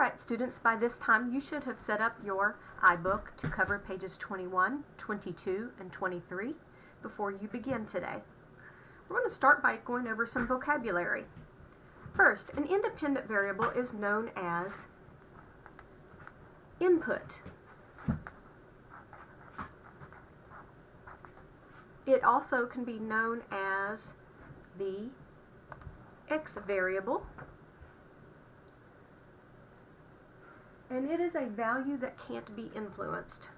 Alright students, by this time you should have set up your iBook to cover pages 21, 22, and 23 before you begin today. We're going to start by going over some vocabulary. First, an independent variable is known as input. It also can be known as the x variable, and it is a value that can't be influenced.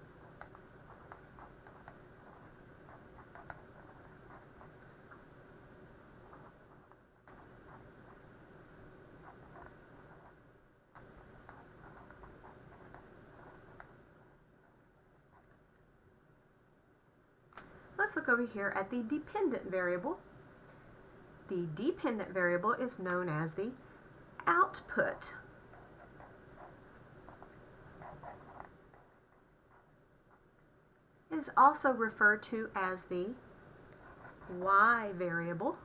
Let's look over here at the dependent variable. The dependent variable is known as the output. It is also referred to as the y variable,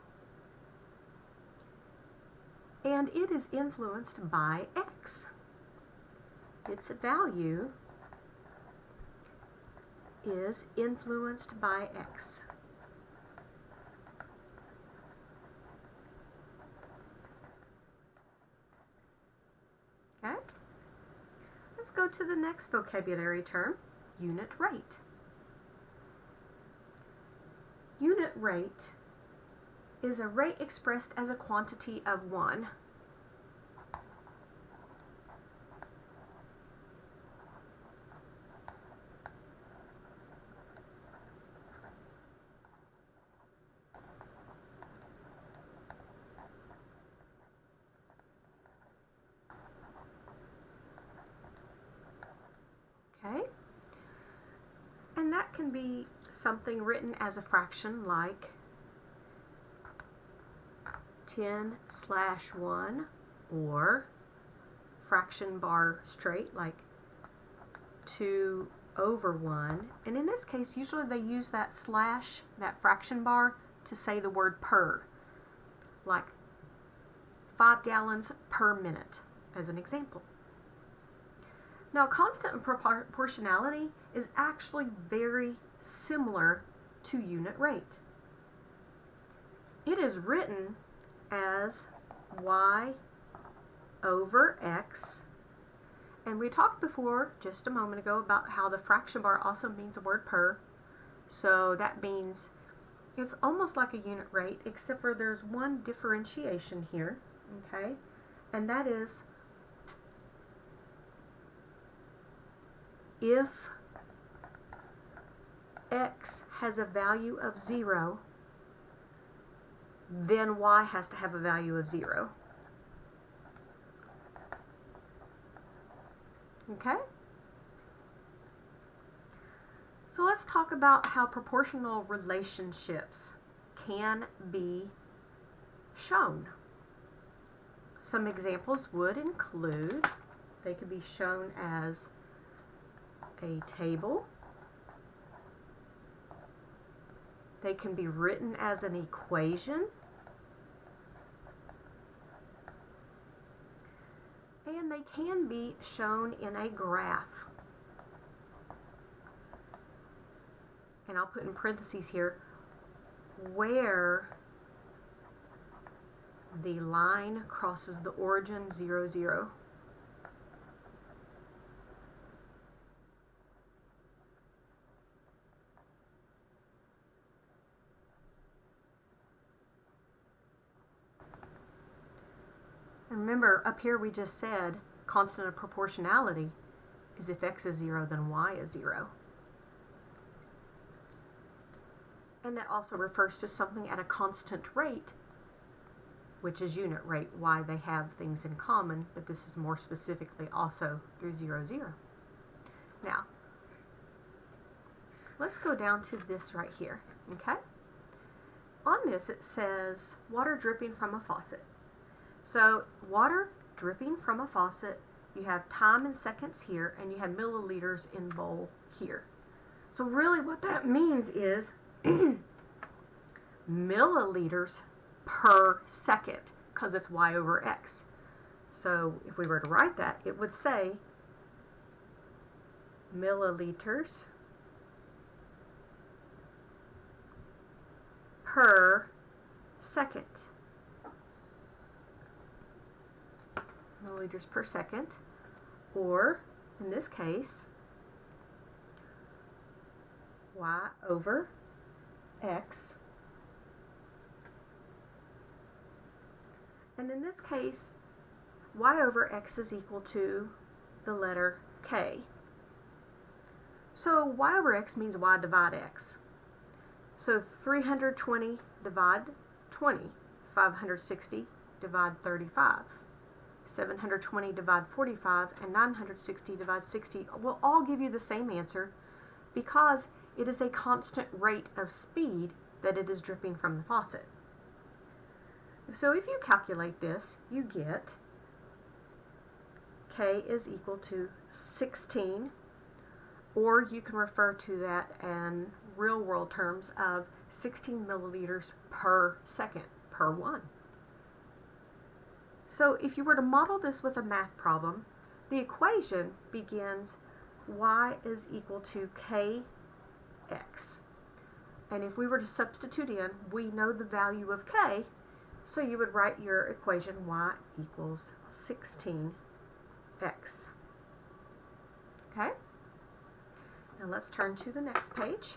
and it is influenced by x. Its value is influenced by x. Okay? Let's go to the next vocabulary term, unit rate. Unit rate is a rate expressed as a quantity of 1. Okay? And that can be something written as a fraction like 10/1, or fraction bar straight like 2/1. And in this case, usually they use that slash, that fraction bar, to say the word per, like 5 gallons per minute, as an example. Now, constant of proportionality is actually very similar to unit rate. It is written as y over x, and we talked before, just a moment ago, about how the fraction bar also means a word per, so that means it's almost like a unit rate, except for there's one differentiation here, okay, and that is if x has a value of 0, then y has to have a value of 0. Okay? So let's talk about how proportional relationships can be shown. Some examples would include, they could be shown as a table. They can be written as an equation, and they can be shown in a graph. And I'll put in parentheses here where the line crosses the origin 0, 0. And remember, up here we just said constant of proportionality is if x is 0, then y is 0. And that also refers to something at a constant rate, which is unit rate, why they have things in common, but this is more specifically also through 0, 0. Now, let's go down to this right here, okay? On this it says water dripping from a faucet. So water dripping from a faucet, you have time in seconds here, and you have milliliters in bowl here. So really what that means is milliliters per second, because it's y over x. So if we were to write that, it would say milliliters per second. Milliliters per second, or in this case, y over x. And in this case, y over x is equal to the letter k. So y over x means y divide x. So 320 divide 20, 560 divide 35, 720 divide 45, and 960 divide 60 will all give you the same answer because it is a constant rate of speed that it is dripping from the faucet. So if you calculate this, you get K is equal to 16, or you can refer to that in real world terms of 16 milliliters per second per 1. So if you were to model this with a math problem, the equation begins y is equal to kx. And if we were to substitute in, we know the value of k, so you would write your equation y equals 16x. Okay? Now let's turn to the next page.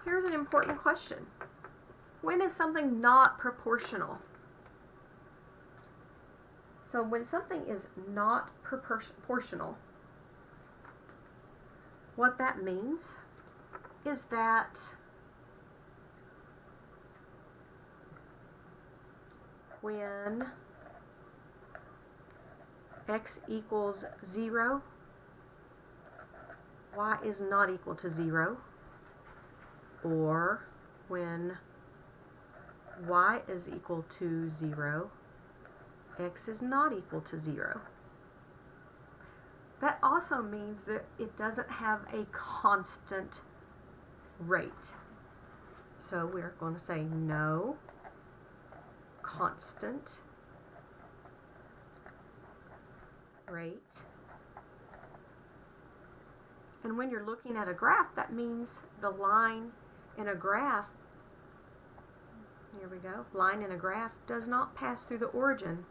Here's an important question. When is something not proportional? So when something is not proportional, what that means is that when x equals 0, y is not equal to 0, or when y is equal to 0, x is not equal to 0. That also means that it doesn't have a constant rate. So we're going to say no constant rate. And when you're looking at a graph, that means the line in a graph, here we go, line in a graph does not pass through the origin.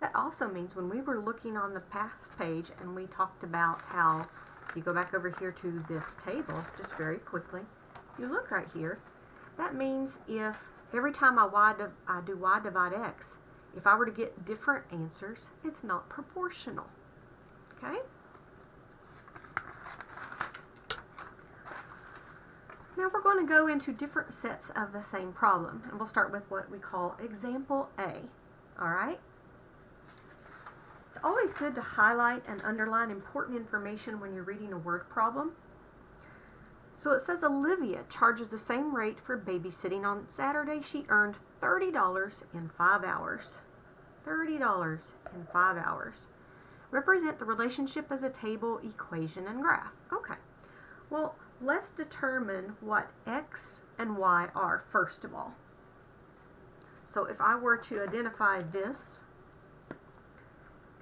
That also means when we were looking on the past page and we talked about how, if you go back over here to this table, just very quickly, you look right here, that means if every time I do y divide x, if I were to get different answers, it's not proportional. Okay? Now we're going to go into different sets of the same problem, and we'll start with what we call example A. Alright? It's always good to highlight and underline important information when you're reading a word problem. So it says Olivia charges the same rate for babysitting. On Saturday she earned $30 in 5 hours. $30 in 5 hours. Represent the relationship as a table, equation, and graph. Okay. Well, let's determine what x and y are first of all. So if I were to identify this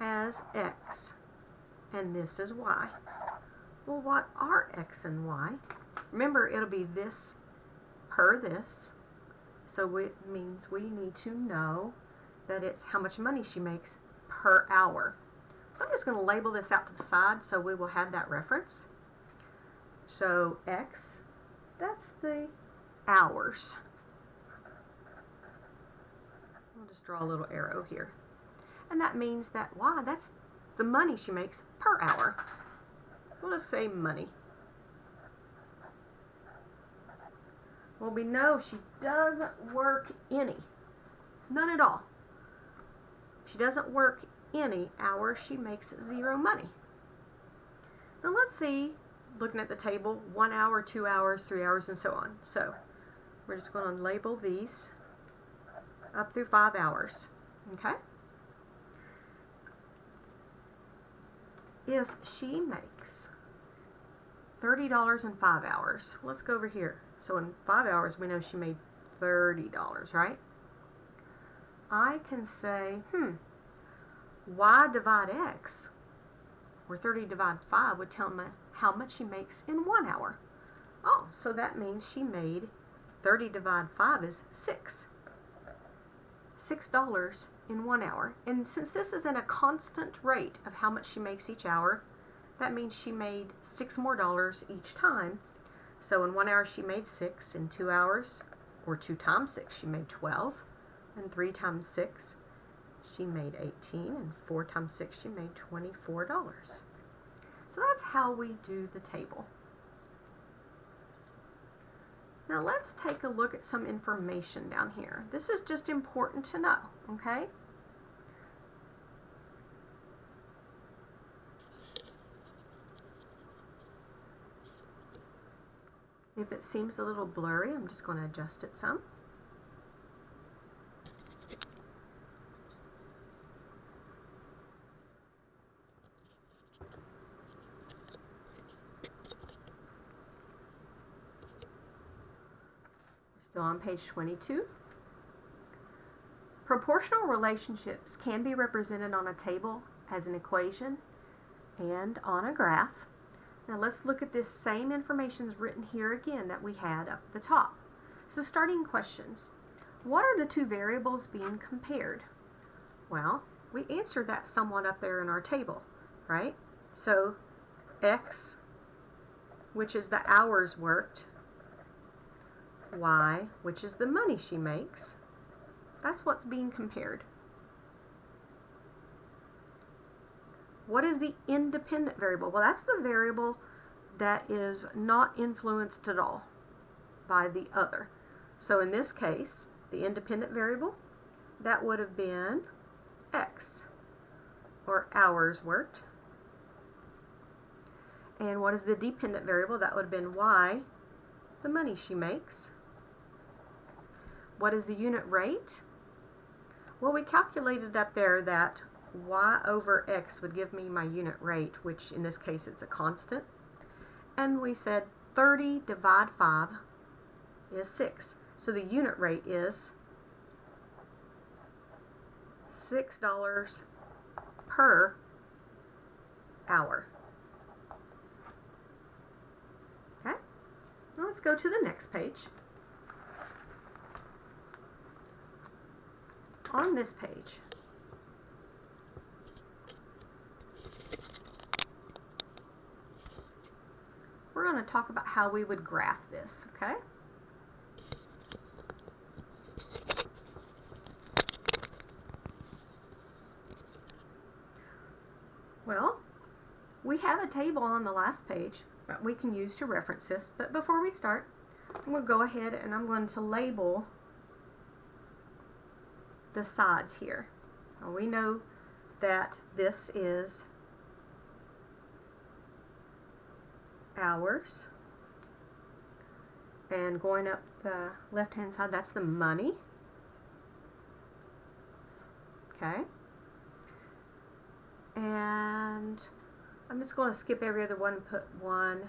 as x and this is y, well, what are x and y? Remember, it'll be this per this, so it means we need to know that it's how much money she makes per hour. So I'm just going to label this out to the side so we will have that reference. So x, that's the hours. I'll just draw a little arrow here. And that means that y, that's the money she makes per hour. We'll just say money. Well, we know she doesn't work any. None at all. If she doesn't work any hours, she makes 0 money. Now let's see looking at the table, 1 hour, 2 hours, 3 hours, and so on. So we're just going to label these up through 5 hours. Okay? If she makes $30 in 5 hours, let's go over here. So in 5 hours, we know she made $30, right? I can say, y divide x, or 30 divided 5 would tell me how much she makes in 1 hour. Oh, so that means she made 30 divided 5 is 6. $6 in 1 hour. And since this is in a constant rate of how much she makes each hour, that means she made $6 more each time. So in 1 hour she made 6, in 2 hours, or 2 times 6, she made 12, and 3 times 6, she made 18, and 4 times 6, she made $24. So that's how we do the table. Now let's take a look at some information down here. This is just important to know, okay? If it seems a little blurry, I'm just going to adjust it some. Still on page 22. Proportional relationships can be represented on a table as an equation and on a graph. Now let's look at this same information written here again that we had up at the top. So starting questions. What are the two variables being compared? Well, we answered that somewhat up there in our table, right? So x, which is the hours worked, y, which is the money she makes, that's what's being compared. What is the independent variable? Well, that's the variable that is not influenced at all by the other. So in this case, the independent variable, that would have been x, or hours worked. And what is the dependent variable? That would have been y, the money she makes. What is the unit rate? Well, we calculated up there that y over x would give me my unit rate, which in this case it's a constant. And we said 30 divided 5 is 6. So the unit rate is $6 per hour. Okay, now let's go to the next page. On this page, we're going to talk about how we would graph this, okay? Well, we have a table on the last page that we can use to reference this, but before we start, I'm going to go ahead and I'm going to label the sides here. Now we know that this is hours, and going up the left hand side, that's the money. Okay, and I'm just going to skip every other one and put 1,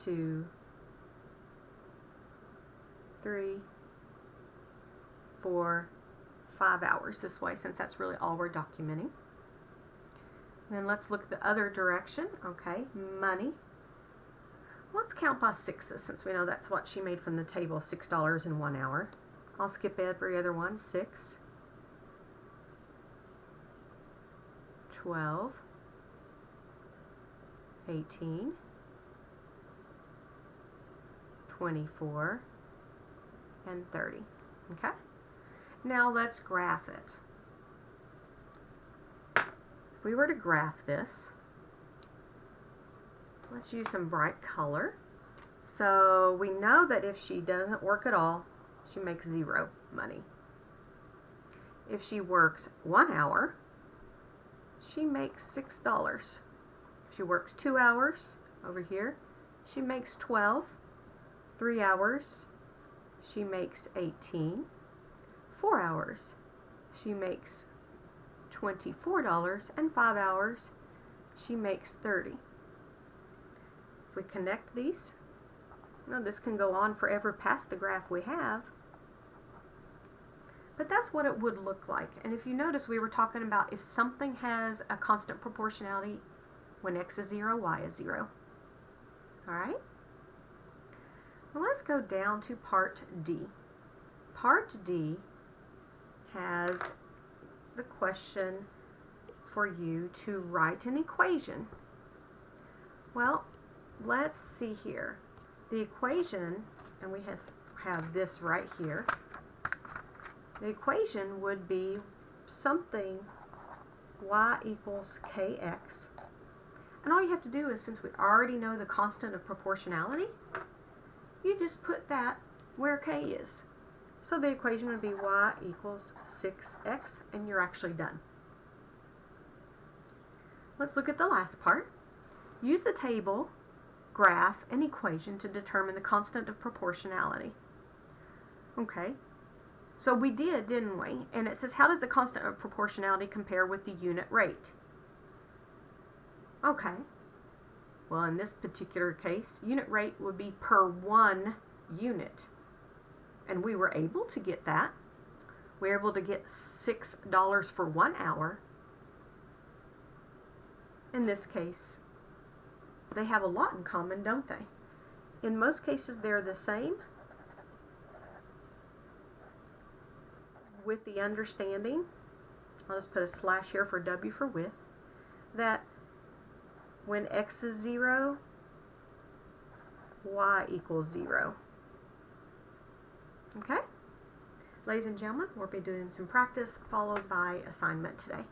2, 3, 4, 5 hours this way, since that's really all we're documenting. And then let's look the other direction. Okay, money. Let's count by sixes, since we know that's what she made from the table, $6 in 1 hour. I'll skip every other one. 6, 12, 18, 24, and 30. Okay? Now let's graph it. If we were to graph this, let's use some bright color. So we know that if she doesn't work at all, she makes 0 money. If she works 1 hour, she makes $6. If she works 2 hours, over here. She makes 12. 3 hours, she makes 18. 4 hours, she makes $24. And 5 hours, she makes 30. If we connect these, now this can go on forever past the graph we have, but that's what it would look like. And if you notice, we were talking about if something has a constant proportionality, when x is 0, y is 0. Alright? Well, let's go down to part D. Part D has the question for you to write an equation. Well, let's see here. The equation, and we have this right here. The equation would be something y equals kx. And all you have to do is, since we already know the constant of proportionality, you just put that where k is. So the equation would be y equals 6x, and you're actually done. Let's look at the last part. Use the table, graph, and equation to determine the constant of proportionality. Okay, so we did, didn't we? And it says, how does the constant of proportionality compare with the unit rate? Okay. Well, in this particular case, unit rate would be per 1 unit. And we were able to get that. We were able to get $6 for 1 hour. In this case, they have a lot in common, don't they? In most cases, they're the same, with the understanding, I'll just put a slash here for W for width, that when x is 0, y equals 0. Okay? Ladies and gentlemen, we'll be doing some practice followed by assignment today.